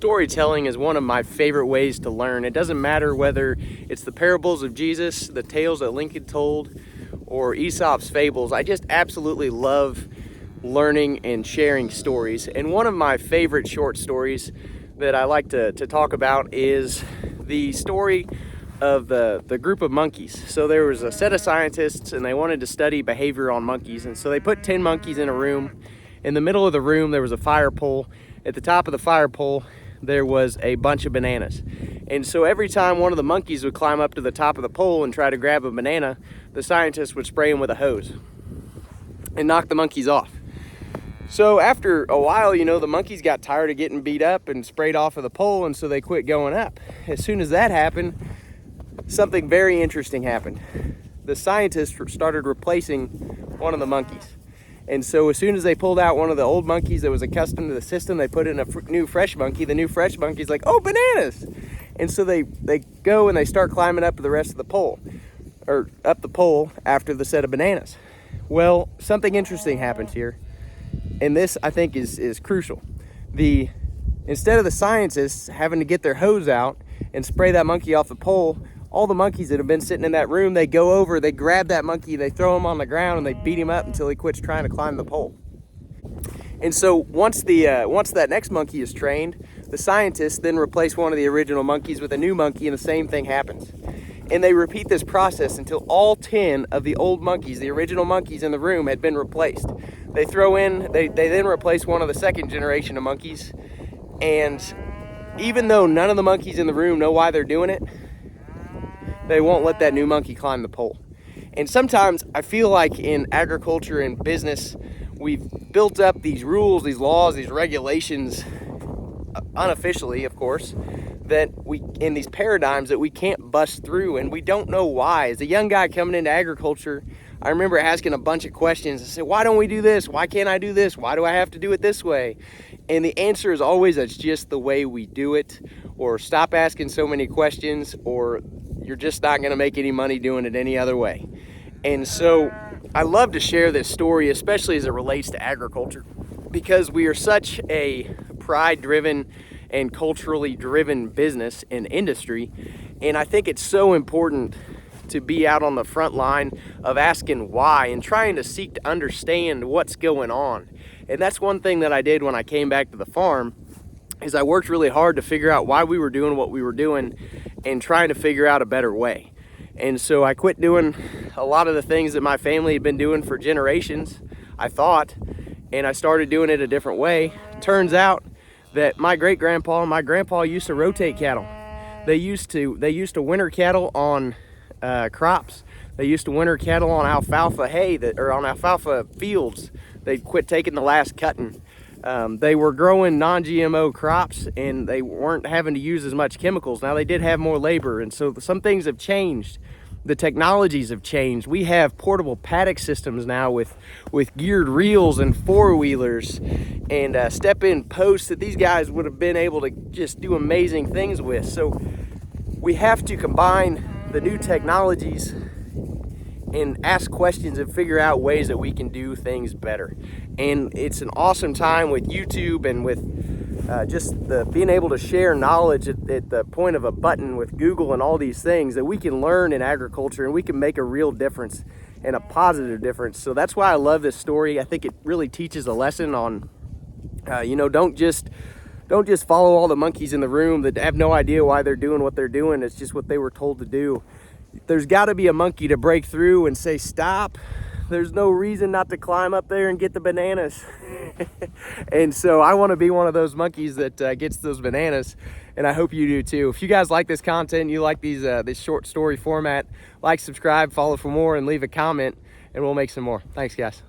Storytelling is one of my favorite ways to learn. It doesn't matter whether it's the parables of Jesus, the tales that Lincoln told, or Aesop's fables. I just absolutely love learning and sharing stories. And one of my favorite short stories that I like to talk about is the story of the group of monkeys. So there was a set of scientists and they wanted to study behavior on monkeys. And so they put 10 monkeys in a room. In the middle of the room, there was a fire pole. At the top of the fire pole, there was a bunch of bananas. And so every time one of the monkeys would climb up to the top of the pole and try to grab a banana, the scientist would spray him with a hose and knock the monkeys off. So after a while, the monkeys got tired of getting beat up and sprayed off of the pole, and so they quit going up. As soon as that happened, something very interesting happened. The scientists started replacing one of the monkeys. And so as soon as they pulled out one of the old monkeys that was accustomed to the system, they put in a new fresh monkey. The new fresh monkey's like, oh, bananas! And so they go and they start climbing up the rest of the pole, or up the pole after the set of bananas. Well, something interesting happens here. And this, I think, is crucial. Instead of the scientists having to get their hose out and spray that monkey off the pole, all the monkeys that have been sitting in that room, they go over, they grab that monkey, they throw him on the ground, and they beat him up until he quits trying to climb the pole. And so once that next monkey is trained, the scientists then replace one of the original monkeys with a new monkey, and the same thing happens. And they repeat this process until all 10 of the old monkeys, the original monkeys in the room, had been replaced. They then replace one of the second generation of monkeys, and even though none of the monkeys in the room know why they're doing it, they won't let that new monkey climb the pole. And sometimes I feel like in agriculture and business, we've built up these rules, these laws, these regulations, unofficially, of course, in these paradigms that we can't bust through, and we don't know why. As a young guy coming into agriculture, I remember asking a bunch of questions. I said, why don't we do this? Why can't I do this? Why do I have to do it this way? And the answer is always, it's just the way we do it, or stop asking so many questions, or you're just not going to make any money doing it any other way. And so I love to share this story, especially as it relates to agriculture, because we are such a pride-driven and culturally driven business and industry. And I think it's so important to be out on the front line of asking why and trying to seek to understand what's going on. And that's one thing that I did when I came back to the farm, is I worked really hard to figure out why we were doing what we were doing and trying to figure out a better way. And so I quit doing a lot of the things that my family had been doing for generations, I thought, and I started doing it a different way. Turns out that my great-grandpa and my grandpa used to rotate cattle. They used to winter cattle on crops. They used to winter cattle on alfalfa hay, or on alfalfa fields. They'd quit taking the last cutting. They were growing non-GMO crops, and they weren't having to use as much chemicals. Now, they did have more labor, and so some things have changed. The technologies have changed. We have portable paddock systems now with geared reels and four-wheelers and step-in posts that these guys would have been able to just do amazing things with. So we have to combine the new technologies and ask questions and figure out ways that we can do things better. And it's an awesome time with YouTube and with being able to share knowledge at the point of a button with Google and all these things that we can learn in agriculture, and we can make a real difference and a positive difference. So that's why I love this story. I think it really teaches a lesson on, don't just follow all the monkeys in the room that have no idea why they're doing what they're doing. It's just what they were told to do. There's got to be a monkey to break through and say, stop. There's no reason not to climb up there and get the bananas. And so I want to be one of those monkeys that gets those bananas, and I hope you do too. If you guys like this content, you like this short story format, like, subscribe, follow for more, and leave a comment, and we'll make some more. Thanks, guys.